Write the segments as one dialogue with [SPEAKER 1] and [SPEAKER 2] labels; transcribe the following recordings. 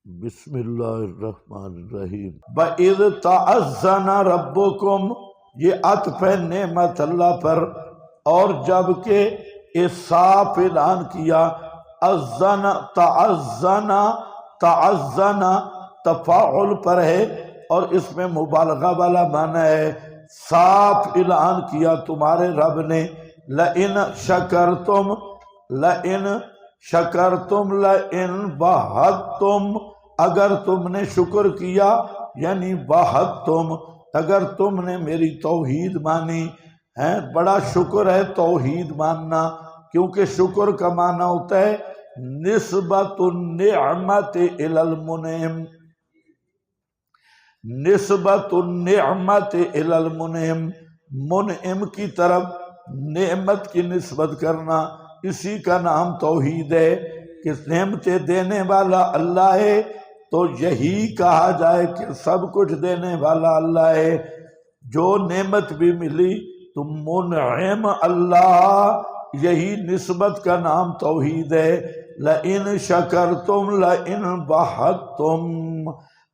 [SPEAKER 1] बिस्मिल्लाहिर्रहमानिर्रहीम। बइज़ तअज़्ज़ना रब्बुकुम, ये अत्फ़ है नेमत अल्लाह पर। और जबकि साफ ऐलान किया, अज़्ज़ना तअज़्ज़ना, तअज़्ज़ना तफ़ाउल पर है और इसमें मुबालगा वाला माना है। साफ ऐलान किया तुम्हारे रब ने, लइन शकरतुम, लइन शकरतुम, लइन बहत्तुम, अगर तुमने शुक्र किया, यानी बहत्तुम, अगर तुमने मेरी तौहीद मानी है। बड़ा शुक्र है तौहीद मानना, क्योंकि शुक्र का माना होता है निस्बतुन निअमत इलल मुनइम, निस्बतुन निअमत इलल मुनइम, मुनइम की तरफ नेमत की निस्बत करना, इसी का नाम तौहीद है कि नेमतें देने वाला अल्लाह है। तो यही कहा जाए कि सब कुछ देने वाला अल्लाह है। जो नेमत भी मिली तो मुनइम अल्लाह, यही निस्बत का नाम तौहीद है। लइन शकरतुम लइन बहत्तुम,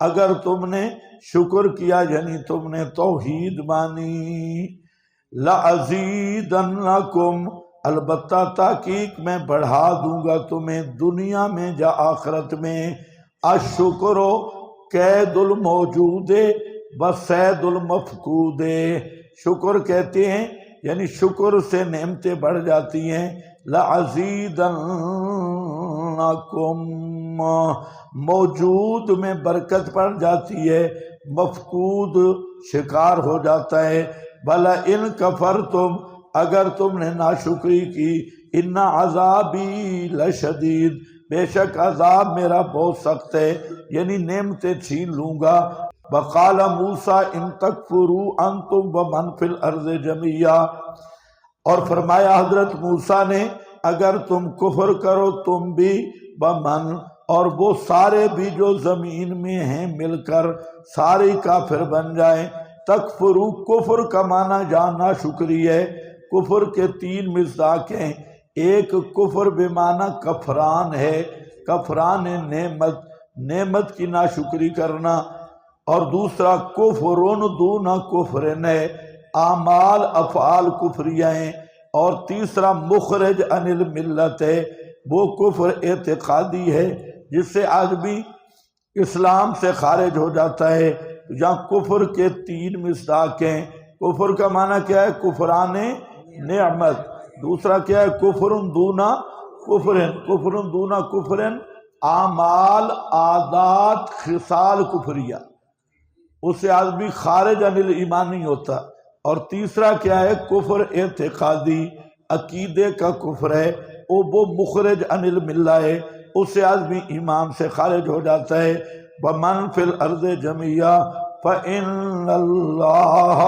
[SPEAKER 1] अगर तुमने शुक्र किया यानी तुमने तौहीद मानी, लअज़ीदन्नकुम, अलबत्ता ताकीक मैं बढ़ा दूंगा तुम्हें दुनिया में या आखिरत में। अशुक्रो कैदुल मौजूदे व सैदुल मफकूदे, शुक्र कहते हैं यानी शुक्र से नेमतें बढ़ जाती हैं। लअज़ीदन्नकुम, मौजूद में बरकत बढ़ जाती है, मफकूद शिकार हो जाता है। भला इन कफर तुम, अगर तुमने नाशुक्री की, इन्ना अज़ाबी लशदीद, बेशक अज़ाब मेरा बहुत सख्त है, यानी नेमतें छीन लूंगा। बकाला मूसा इन तकफुरू अंतुम व मन फिल अर्ज़ जमिया, और फरमाया हजरत मूसा ने, अगर तुम कुफर करो तुम भी, व मन, और वो सारे भी जो जमीन में हैं मिलकर सारे काफिर बन जाए। तकफुरू, कुफर का माना जानना शुक्री है। कुफर के तीन मिज़दाक हैं, एक कुफर बेमाना कफरान है, कफरान नेमत, नेमत की नाशुक्री करना, और दूसरा कुफरुन दूना कुफरन है, आमाल अफ़आल कुफरिया हैं, और तीसरा मुखरज अनिल मिल्लत है, वो कुफर एतिकादी है जिससे आदमी इस्लाम से खारिज हो जाता है। यहाँ कुफर के तीन मिसदाक हैं। कुफर का माना क्या है? कुफराने नेमत। दूसरा क्या है? कुफरुन दूना कुफरन, कुफरुन दूना कुफरन, आमाल आदात खिसाल कुफरिया, उससे आदमी खारिज अनिल ईमान नहीं होता। और तीसरा क्या है? कुफर एतिकादी, अकीदे का कुफर है, वो मुखरज अनिल मिल्ला है, उससे आदमी ईमान से खारिज हो जाता है। वमन फिल अर्ज़ जमिया फ़इन्नल्लाह,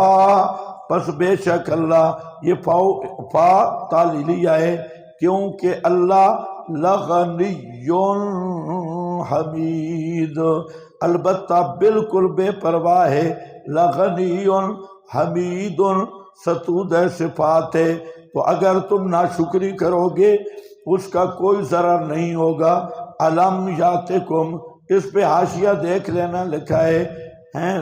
[SPEAKER 1] बस बेशक अल्लाह, ये फा तालीलिया है, क्योंकि अल्लाह लगनियुन हमीद, अलबत्ता बिल्कुल बेपरवाह है। लगनियुन हमीदुन, सतूद सिफात है। तो अगर तुम नाशुक्री करोगे उसका कोई ज़रर नहीं होगा। अलम यातिकुम, इस पे हाशिया देख लेना, लिखा है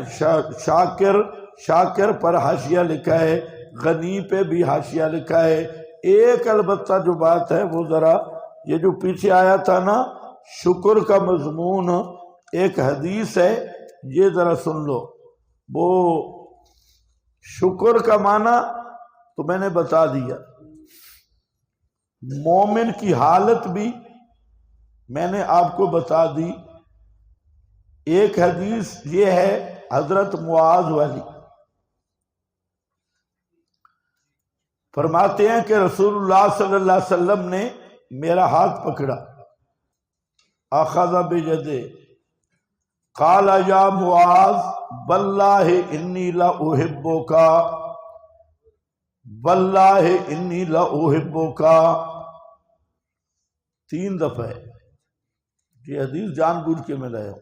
[SPEAKER 1] शाकिर, शाकिर पर हाशिया लिखा है, गनी पे भी हाशिया लिखा है। एक अलबत्ता जो बात है वो ज़रा, ये जो पीछे आया था ना शुक्र का मजमून, एक हदीस है, ये ज़रा सुन लो। वो शुक्र का माना तो मैंने बता दिया, मोमिन की हालत भी मैंने आपको बता दी। एक हदीस ये है हजरत मुआज वाली, फरमाते हैं कि रसूलुल्लाह सल्लल्लाहु अलैहि वसल्लम ने मेरा हाथ पकड़ा, अखज़ बियदे, क़ाल या मुआज वल्लाहि इन्नी ला उहिब्बुका, वल्लाहि इन्नी ला उहिब्बुका, 3 दफा है। ये हदीस जानबूझ के मैं लाया हूं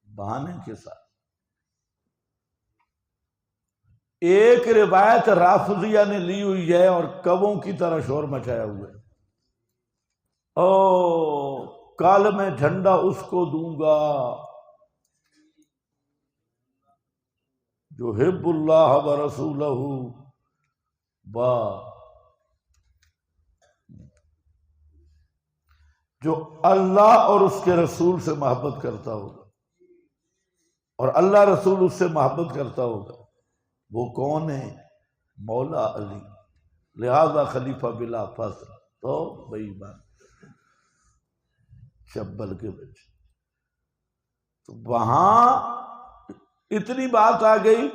[SPEAKER 1] बहाने के साथ। एक रिवायत राफिजिया ने ली हुई है और कवों की तरह शोर मचाया हुआ है। ओ कल मैं झंडा उसको दूंगा जो हिब्बुल्लाह व रसूलहू व जो अल्लाह और उसके रसूल से मोहब्बत करता होगा और अल्लाह रसूल उससे मोहब्बत करता होगा। वो कौन है? मौला अली, लिहाजा खलीफा बिला फस्ल। तो बेईमान चब्बल के बच्चे। तो वहां इतनी बात आ गई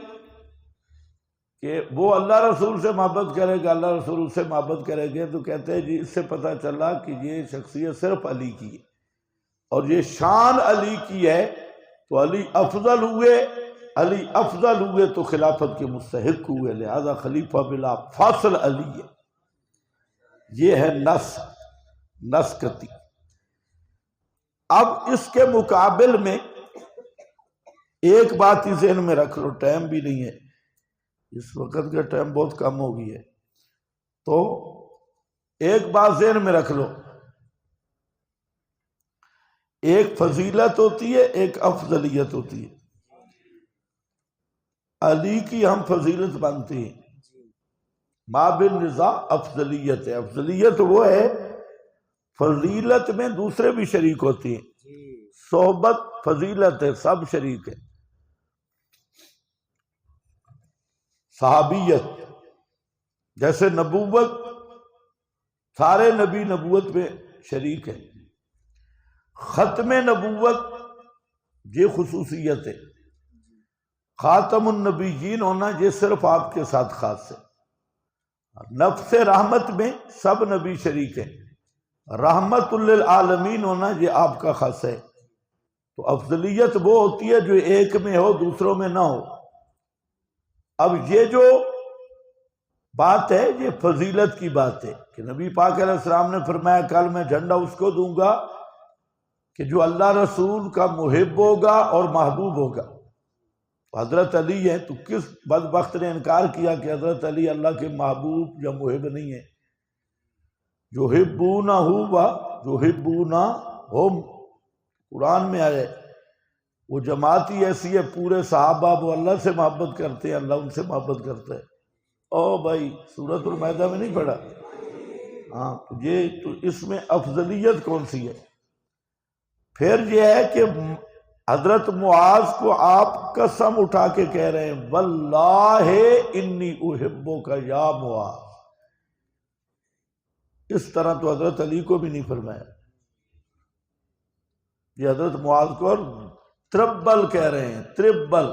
[SPEAKER 1] कि वो अल्लाह रसूल से मोहब्बत करेगा, अल्लाह रसूल उससे मोहब्बत करेंगे। तो कहते हैं जी इससे पता चला कि ये शख्सियत सिर्फ अली की है और ये शान अली की है। तो अली अफजल हुए, अली अफजल हुए तो खिलाफत के मुस्तहिक हुए, लिहाजा खलीफा बिला फासल अली है। ये है नस्कती। अब इसके मुकाबिल में एक बात ही ज़हन में रख लो, टाइम भी नहीं है, इस वक्त का टाइम बहुत कम हो गई है। तो एक बात ज़हन में रख लो, एक फजीलत होती है, एक अफजलियत होती है। अली की हम फजीलत मानते हैं, माबिन निज़ा अफजलियत है। अफजलियत वो है, फजीलत में दूसरे भी शरीक होती हैं। सोहबत फजीलत है, सब शरीक है। सहाबियत जैसे नबूवत, सारे नबी नबूवत में शरीक है। खत्म नबूवत ये खुसूसियत है। खातमुन नबीयीन होना ये सिर्फ आपके साथ खास है। नफ्स रहमत में सब नबी शरीक है। रहमतुल लिल आलमीन होना ये आपका खास है। तो अफजलियत वो होती है जो एक में हो, दूसरों में ना हो। अब ये जो बात है ये फजीलत की बात है कि नबी पाक अलैहिस्सलाम ने फरमाया कल मैं झंडा उसको दूंगा कि जो अल्लाह रसूल का मुहिब होगा और महबूब होगा। हजरत अली है, तो किस बदबख्त ने इनकार किया कि हजरत अली अल्लाह के महबूब या मुहिब नहीं है? जो हिब्बूना हुआ जो हिब्बूना हम, कुरान में आए। वो जमात ही ऐसी है, पूरे सहाबा वो अल्लाह से मोहब्बत करते हैं, अल्लाह उनसे मोहब्बत करता है। ओ भाई सूरतुल मैदा में नहीं पढ़ा? हाँ, तो ये तो इसमें अफजलियत कौन सी है? फिर ये है कि हजरत मुआज को आप कसम उठा के कह रहे हैं वल्लाहि इन्नी उहिब्बुका या मुआज। इस तरह तो हजरत अली को भी नहीं फरमाया। ये हजरत मुआज को त्रिब्बल कह रहे हैं, त्रिब्बल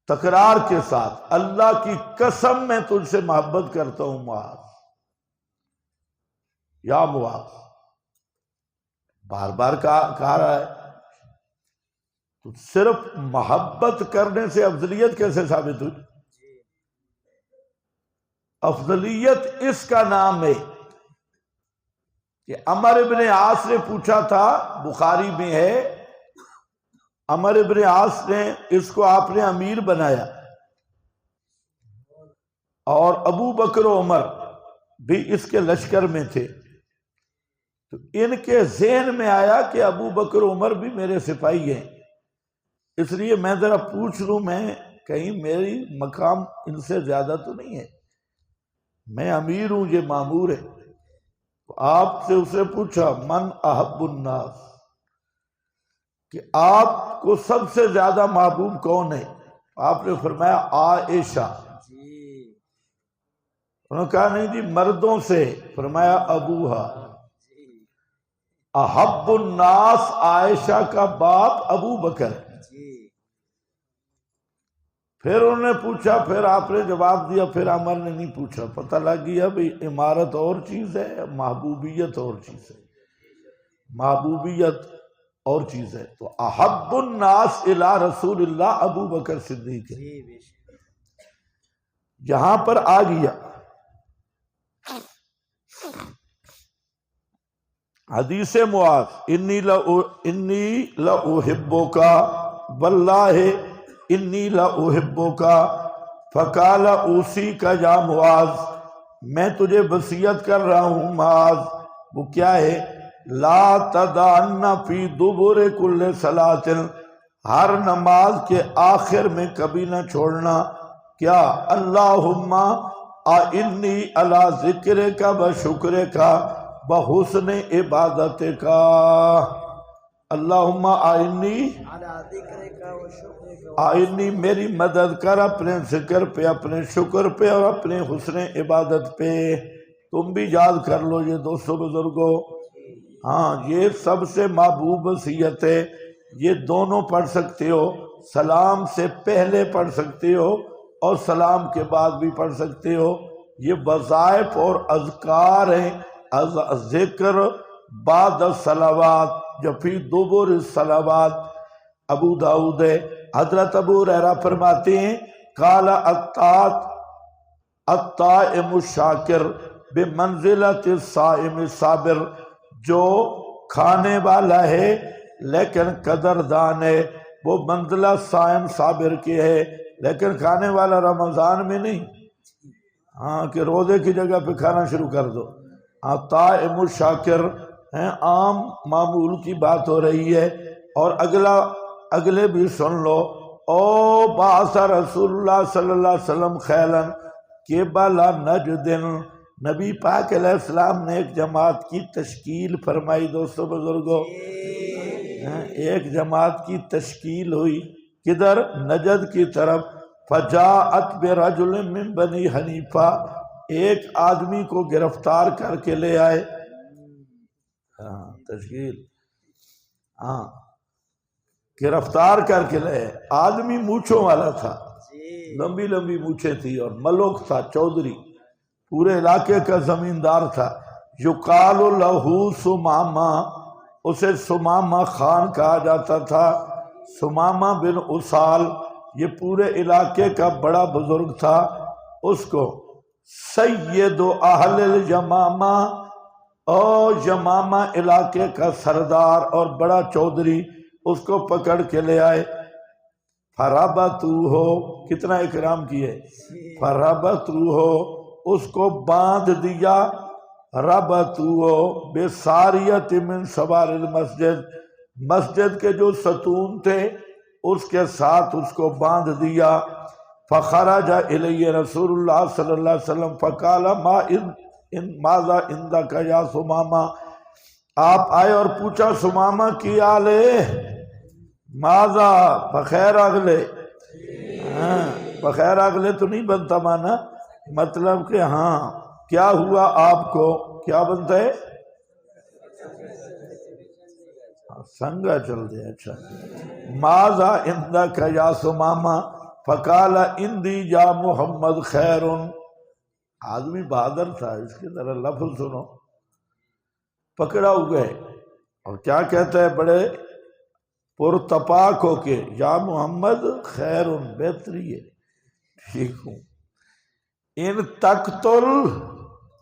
[SPEAKER 1] तकरार के साथ, अल्लाह की कसम मैं तुझसे मोहब्बत करता हूं मुआज, या मुआज। बार बार कहा रहा है। तो सिर्फ मोहब्बत करने से अफजलियत कैसे साबित हुई? अफजलियत इसका नाम है कि अमर इब्ने आस ने पूछा था, बुखारी में है, अमर इब्ने आस ने इसको आपने अमीर बनाया और अबू बकर उमर भी इसके लश्कर में थे। तो इनके ज़हन में आया कि अबू बकर उमर भी मेरे सिपाही हैं, इसलिए मैं जरा पूछ लूं, मैं कहीं मेरी मकाम इनसे ज्यादा तो नहीं है, मैं अमीर हूं, ये मामूर है। तो आपसे उसने पूछा मन अहब्बुन्नास, कि आपको सबसे ज्यादा महबूब कौन है? आपने फरमाया आयशा। उन्होंने कहा नहीं जी मर्दों से। फरमाया अबूहा। अहब्बुन्नास आयशा का बाप अबू बकर। फिर उन्होंने पूछा, फिर आपने जवाब दिया, फिर अमर ने नहीं पूछा। पता लग गया भाई इमारत और चीज है, महबूबियत और चीज है, महबूबियत और चीज है। तो अहब्बुन्नास इला रसूलिल्लाह अबू बकर सिद्दीक है। यहां पर आ गया हदीस मुआज, इन्नी ला उहिब्बुका वल्लाहि इन्नी ला उहिब्बुका फकाला उसी का या मुआज, मैं तुझे वसीयत कर रहा हूं मुआज। वो क्या है? ला तदान्ना फी दुबुर कुल्ले सलातिन, हर नमाज के आखिर में कभी ना छोड़ना। क्या? अल्लाहुम्मा आइन्नी अला जिक्र का व शुक्र का व हुस्न इबादत का। अल्लाहुम्मा आइन्नी मेरी मदद कर अपने जिक्र पे, अपने शुक्र पे और अपने हुस्न इबादत पे। तुम भी याद कर लो ये दोस्तों बुजुर्गों। हाँ, ये सबसे महबूब वसीयत है। ये दोनों पढ़ सकते हो, सलाम से पहले पढ़ सकते हो और सलाम के बाद भी पढ़ सकते हो। ये वज़ाइफ और अज़कार हैं। ज़िक्र बाद सलावात जफी दुबुर सलावात। अबू दाऊद है, हजरत अबू हुरैरा फरमाते हैं काला अत्ताइम शाकिर बेमंजिलत साइम साबिर। जो खाने वाला है लेकिन कदरदान है, वो मंजिला साइम साबिर की है, लेकिन खाने वाला रमजान में नहीं। हाँ, कि रोजे की जगह पे खाना शुरू कर दो। ताइम शाकिर है, आम मामूल की बात हो रही है। और अगले भी सुन लो। ओ बासा रसूलुल्लाह सल्लल्लाहु अलैहि वसल्लम खैलन के बाला नजदिन, नबी पाक अलैहिस्सलाम ने एक जमात की तश्कील फरमाई। दोस्तों बुजुर्गों, एक जमात की तश्कील हुई, किधर? नजद की तरफ। फजाअत बिरजुल मिन बनी हनीफा, एक आदमी को गिरफ्तार करके ले आए। हाँ, तश्कील, हाँ, गिरफ्तार करके ले आए। आदमी मूछों वाला था, लंबी लंबी मूछें थी और मलोक था, चौधरी, पूरे इलाके का जमींदार था। युकालु लहू सुमामा, उसे सुमामा खान कहा जाता था। सुमामा बिन उसाल, ये पूरे इलाके का बड़ा बुजुर्ग था। उसको सैयदो अहल यमामा, और यमामा इलाके का सरदार और बड़ा चौधरी, उसको पकड़ के ले आए। फराबतू हो, कितना इकराम किए। फराबतू हो, उसको बांध दिया। रबतू हो बेसारियत मिन सवारिल मस्जिद, मस्जिद के जो सतून थे उसके साथ उसको बांध दिया। फखराजा इलैहि रसूलुल्लाह सल्लल्लाहु अलैहि वसल्लम फकाला मा इन माजा इंदा का या सुमामा। आप आए और पूछा सुमामा की आले माजा, बखैर अगले। हाँ, बखैर अगले तो नहीं बनता माना, मतलब कि हाँ क्या हुआ आपको, क्या बनता है? संगा चल दे। अच्छा, माजा इंदा का या सुमामा फकाला इंदी या मोहम्मद खैरुन। आदमी बहादुर था, इसके तरह लफ्ज सुनो। पकड़ा हुए और क्या कहता है बड़े पुरतपाक होके, या मोहम्मद खैरुन, बेहतरी है, ठीक हूं। इन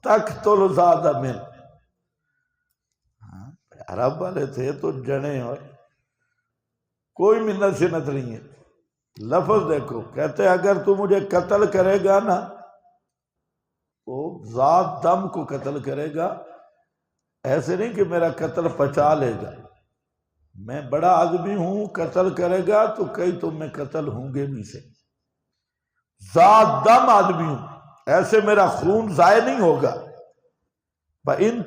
[SPEAKER 1] तख्तुल ज़ादा मिन, अरब वाले थे तो जने और कोई मिन्नत शिन्नत नहीं है। लफ्ज देखो, कहते अगर तू मुझे कत्ल करेगा ना, तो जात दम को कत्ल करेगा, ऐसे नहीं कि मेरा कत्ल पचा लेगा। मैं बड़ा आदमी हूं, कत्ल करेगा तो कई तुम में कत्ल होंगे भी से। जात दम आदमी हूं, ऐसे मेरा खून जाय नहीं होगा। इन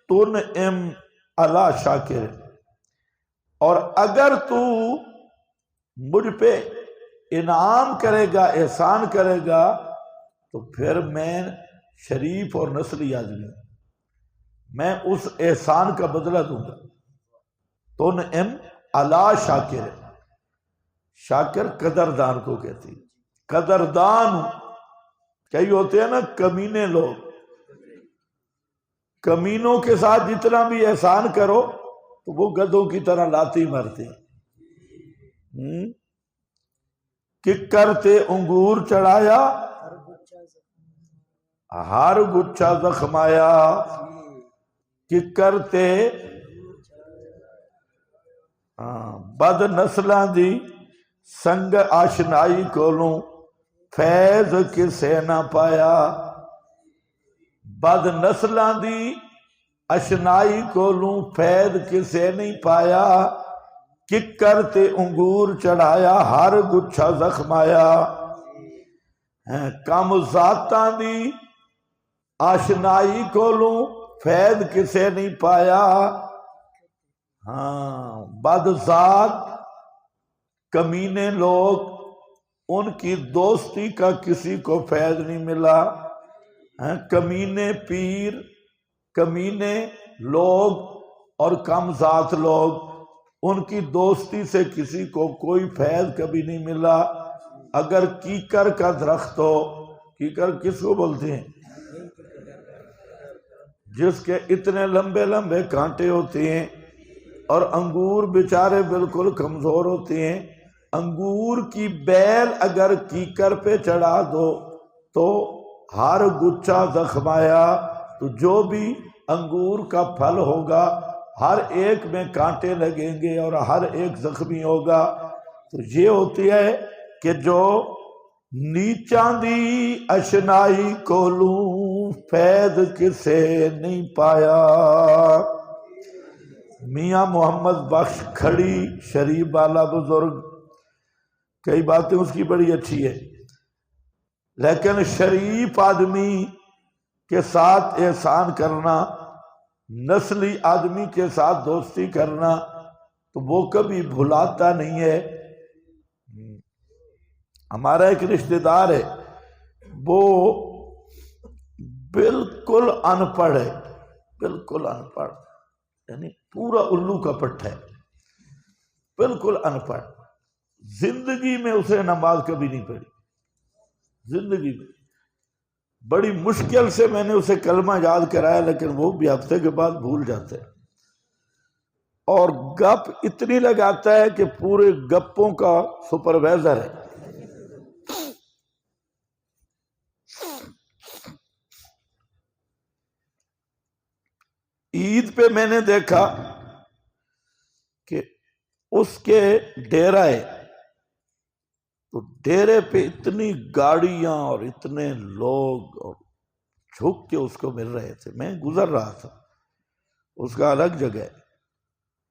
[SPEAKER 1] तुन इम अला शाकिर, और अगर तू मुझ पे इनाम करेगा, एहसान करेगा, तो फिर मैं शरीफ और नस्ली आदमी हूं, मैं उस एहसान का बदला दूंगा। तुन इम अला शाकिर, शाकिर कदरदान को कहती। कदरदान कई होते हैं ना कमीने लोग, कमीनों के साथ जितना भी एहसान करो तो वो गधों की तरह लाती मारते हैं। किक्कर ते अंगूर चढ़ाया, हर गुच्छा जख्माया। किक्कर ते बद नस्लां दी संग आशनाई कोलों फैज किसे ना पाया। बद नस्लां दी अशनाई को लूं फैद किसे नहीं पाया, किक्कर ते अंगूर चढ़ाया हर गुच्छा जख्माया। कम जाता दी आशनाई को लूं फैद किसे नहीं पाया। हाँ, बदजात कमीने लोग, उनकी दोस्ती का किसी को फैद नहीं मिला। कमीने पीर, कमीने लोग और कमजात लोग, उनकी दोस्ती से किसी को कोई फैद कभी नहीं मिला। अगर कीकर का दरख्त हो, कीकर किसको बोलते हैं? जिसके इतने लंबे लंबे कांटे होते हैं, और अंगूर बेचारे बिल्कुल कमजोर होते हैं। अंगूर की बेल अगर कीकर पे चढ़ा दो तो हर गुच्छा जख्माया। तो जो भी अंगूर का फल होगा हर एक में कांटे लगेंगे और हर एक जख्मी होगा। तो ये होती है कि जो नीचा दी अशनाई को लूं फैद किसे नहीं पाया। मियां मोहम्मद बख्श खड़ी शरीफ वाला बुजुर्ग, कई बातें उसकी बड़ी अच्छी है, लेकिन शरीफ आदमी के साथ एहसान करना, नस्ली आदमी के साथ दोस्ती करना, तो वो कभी भुलाता नहीं है। हमारा एक रिश्तेदार है, वो बिल्कुल अनपढ़ है, बिल्कुल अनपढ़, यानी पूरा उल्लू का पट्टा है, बिल्कुल अनपढ़। जिंदगी में उसे नमाज कभी नहीं पढ़ी, जिंदगी में। बड़ी मुश्किल से मैंने उसे कलमा याद कराया, लेकिन वो भी हफ्ते के बाद भूल जाते हैं। और गप इतनी लगाता है कि पूरे गप्पों का सुपरवाइजर है। ईद पे मैंने देखा कि उसके डेरा है, तो डेरे पे इतनी गाड़ियां और इतने लोग और झुक के उसको मिल रहे थे। मैं गुजर रहा था, उसका अलग जगह है।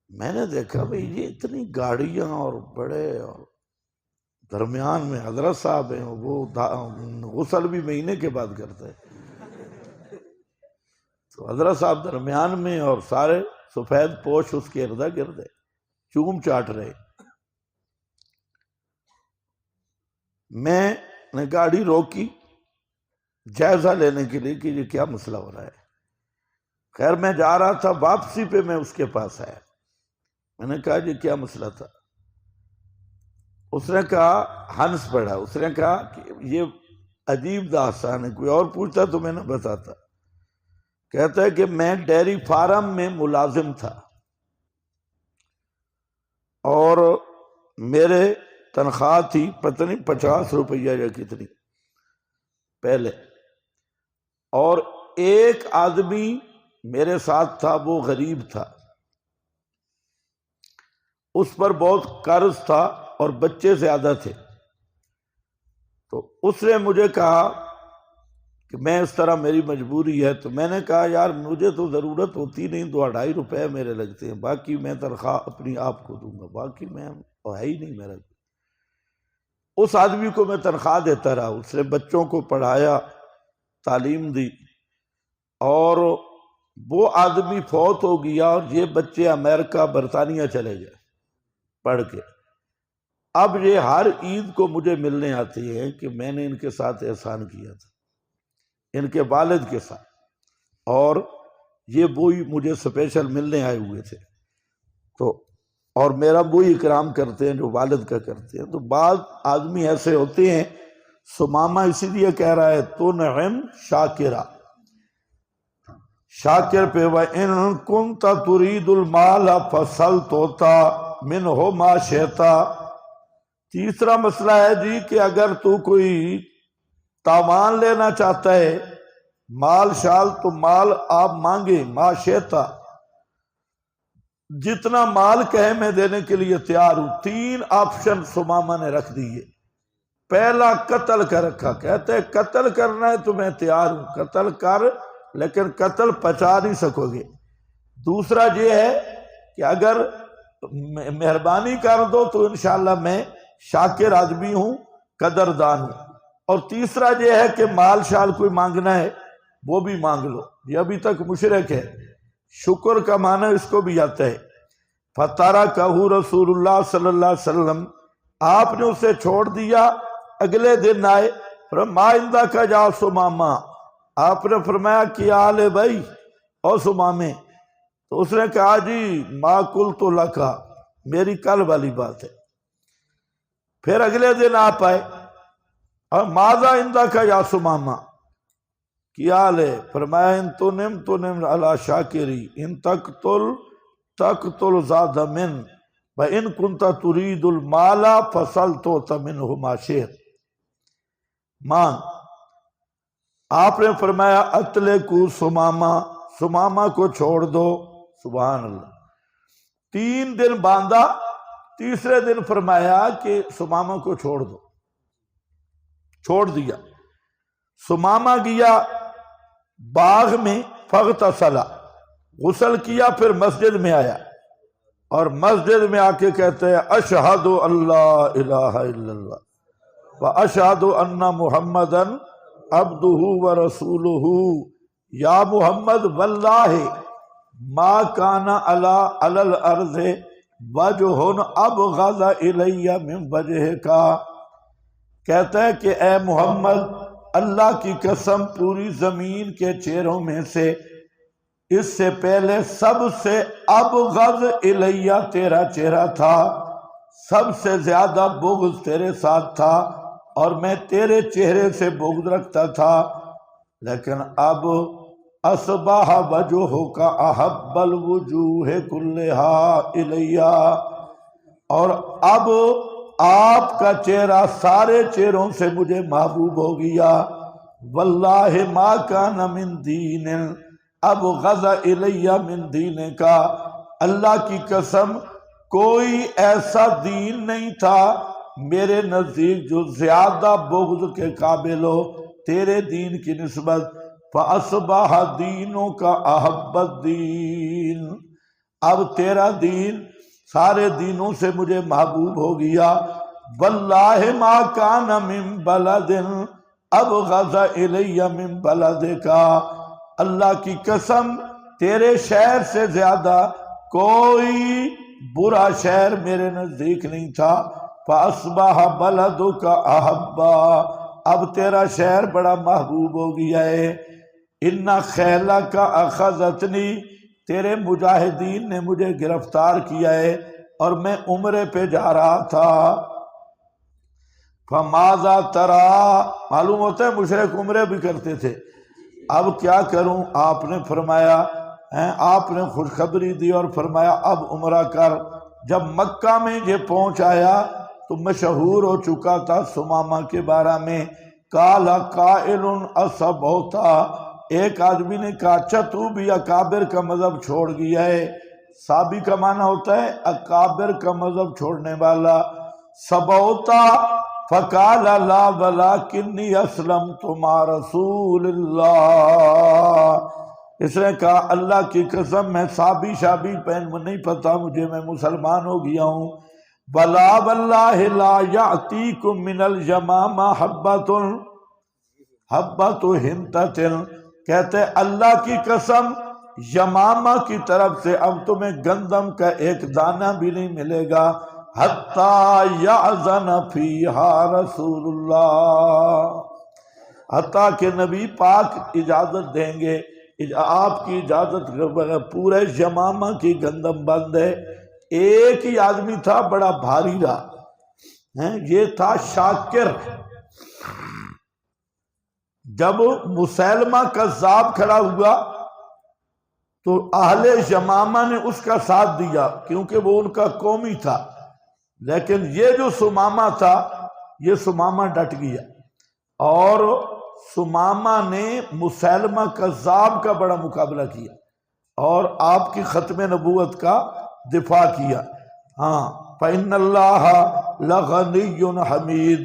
[SPEAKER 1] मैंने देखा भाई ये इतनी गाड़ियां और बड़े, और दरमियान में हजरत साहब हैं, वो गुस्ल भी महीने के बाद करते हैं। तो हजरत साहब दरमियान में और सारे सफेद पोश उसके इर्दा गिर्द है, चूम चाट रहे। मैंने गाड़ी रोकी जायजा लेने के लिए कि ये क्या मसला हो रहा है। खैर मैं जा रहा था, वापसी पे मैं उसके पास आया। मैंने कहा ये क्या मसला था। उसने कहा, हंस पड़ा, उसने कहा कि ये अजीब दास्तान है, कोई और पूछता तो मैं न बताता। कहता है कि मैं डेयरी फार्म में मुलाजिम था और मेरे तनख्वाह थी पता नहीं 50 रुपया या कितनी पहले, और एक आदमी मेरे साथ था, वो गरीब था, उस पर बहुत कर्ज था और बच्चे ज्यादा थे। तो उसने मुझे कहा कि मैं इस तरह, मेरी मजबूरी है। तो मैंने कहा यार मुझे तो ज़रूरत होती नहीं, 2-2.5 रुपए मेरे लगते हैं, बाकी मैं तनख्वाह अपनी आप को दूंगा, बाकी मैं है ही नहीं मेरा। उस आदमी को मैं तनख्वाह देता रहा, उसने बच्चों को पढ़ाया, तालीम दी, और वो आदमी फौत हो गया और ये बच्चे अमेरिका बरतानिया चले गए पढ़ के। अब ये हर ईद को मुझे मिलने आते हैं कि मैंने इनके साथ एहसान किया था, इनके वालिद के साथ, और ये वही मुझे स्पेशल मिलने आए हुए थे। तो और मेरा वही इकराम करते हैं जो वालिद का करते हैं। तो बाद आदमी ऐसे होते हैं, सुमामा इसीलिए कह रहा है तो नहम शाकिरा, शाकिर पे व इन कुंता तुरीदुल माल फसल तोता मिन हो मा शेता। तीसरा मसला है जी कि अगर तू कोई तावान लेना चाहता है, माल शाल, तो माल आप मांगे, माशेता, जितना माल कहे मैं देने के लिए तैयार हूं। 3 ऑप्शन सुमामा ने रख दिए। पहला कत्ल कर रखा, कहते हैं कत्ल करना है तो मैं तैयार हूं, कत्ल कर, लेकिन कत्ल पचा नहीं सकोगे, दूसरा ये है कि अगर मेहरबानी कर दो तो इंशाअल्लाह मैं शाकिर आदमी हूं, कदरदान हूं। और तीसरा ये है कि माल शाल कोई मांगना है वो भी मांग लो, ये अभी तक मुशरिक है। शुक्र का माना इसको भी आता है। फतारा कहू रसूलुल्लाह सल्लल्लाहु अलैहि वसल्लम, आपने उसे छोड़ दिया। अगले दिन आए, फरमाइंदा का जा सुमामा, आपने फरमाया कि आले भाई और सुमामे। तो उसने कहा जी माकुल तो लका, मेरी कल वाली बात है। फिर अगले दिन आप आए और माजा इंदा का या सुमामा, किया ले, फरमाया इन तुनिम अला शाकिरी इन तकतुल ज़ादा मिन व इन कुंता तुरीदुल माला फसल तो तमिन हुमा शेर। मांग। आपने फरमाया अतले को सुमामा, सुमामा को छोड़ दो। सुभान अल्लाह। 3 दिन बांधा, तीसरे दिन फरमाया कि सुमामा को छोड़ दो। छोड़ दिया। सुमामा गया बाग में, फगतसला, गुसल किया, फिर मस्जिद में आया और मस्जिद में आके कहते हैं अशहदु अल्लाह इलाहा इल्लल्लाह व अशहदु अन्ना मुहम्मदन अब्दुहु व रसूलुहु। या मुहम्मद वल्लाहि मा काना अला अलल अर्ज़े वजहुन अबग़ज़ इलैया मिन वजहिका। कहता है कि ए मोहम्मद, अल्लाह की कसम, पूरी जमीन के चेहरों में से इससे पहले सबसे अबग़ज़ इलैया तेरा चेहरा था, सबसे ज्यादा बुग़्ज़ तेरे साथ था और मैं तेरे चेहरे से बुग़्ज़ रखता था। लेकिन अब असबाह वजहुका अहब्बल वुजूह कुल्लिहा इलैया, और अब आपका चेहरा सारे चेहरों से मुझे महबूब हो गया। वल्लाहि मा काना मिन दीन अबग़ज़ इलैया मिन दीन का, अल्लाह की कसम कोई ऐसा दीन नहीं था मेरे नजदीक जो ज्यादा बुग़्ज़ के काबिल हो तेरे दीन की निस्बत। फ़अस्बह दीनों का अहब्बद दीन, अब तेरा दीन सारे दीनों से मुझे महबूब हो गया। वल्लाहि मा काना मिन बलदिन अबग़ज़ इलैया मिन बलदिका, अल्लाह की कसम तेरे शहर से ज्यादा कोई बुरा शहर मेरे नजदीक नहीं था। फ़अस्बह बलदुका अहब्बा, अब तेरा शहर बड़ा महबूब हो गया है। इन्ना खैला का अखज़तनी, तेरे मुजाहिदीन ने मुझे गिरफ्तार किया है और मैं उम्रे पे जा रहा था। फमाज़ा तरा, मालूम होता है मुशरिक उम्रे भी करते थे। अब क्या करूं, आपने फरमाया है, आपने खुशखबरी दी और फरमाया अब उम्रा कर। जब मक्का में ये पहुंच आया तो मशहूर हो चुका था सुमामा के बारे में। काला काइलुन असबौता, एक आदमी ने कहा अच्छा तू भी अकाबिर का मजहब छोड़ गया है। साबी का माना होता है अकाबिर का मजहब छोड़ने वाला। सबौता फ़काल ला वलाकिन्नी अस्लमतु मा रसूलिल्लाह, इसने कहा अल्लाह की कसम मैं साबी शाबी पहन नहीं पता मुझे, मैं मुसलमान हो गया हूँ। वला वल्लाहि ला यातीकुम मिनल यमामा हब्बतु हिंततिन, कहते अल्लाह की कसम यमामा की तरफ से अब तुम्हें गंदम का एक दाना भी नहीं मिलेगा। हत्ता याज़न फीहा रसूलुल्लाह, हत्ता के नबी पाक इजाजत देंगे। आपकी इजाजत के बगैर पूरे यमामा की गंदम बंद है। एक ही आदमी था बड़ा भारी रहा है, ये था शाकिर। जब मुसैलमा कज़्ज़ाब खड़ा हुआ तो अहले यमामा ने उसका साथ दिया क्योंकि वो उनका कौमी था। लेकिन ये जो सुमामा था, ये सुमामा डट गया और सुमामा ने मुसैलमा कज़्ज़ाब का बड़ा मुकाबला किया और आपकी खत्म नबूवत का दिफा किया। हाँ, फ़इन्नल्लाह लग़निय्युन हमीद,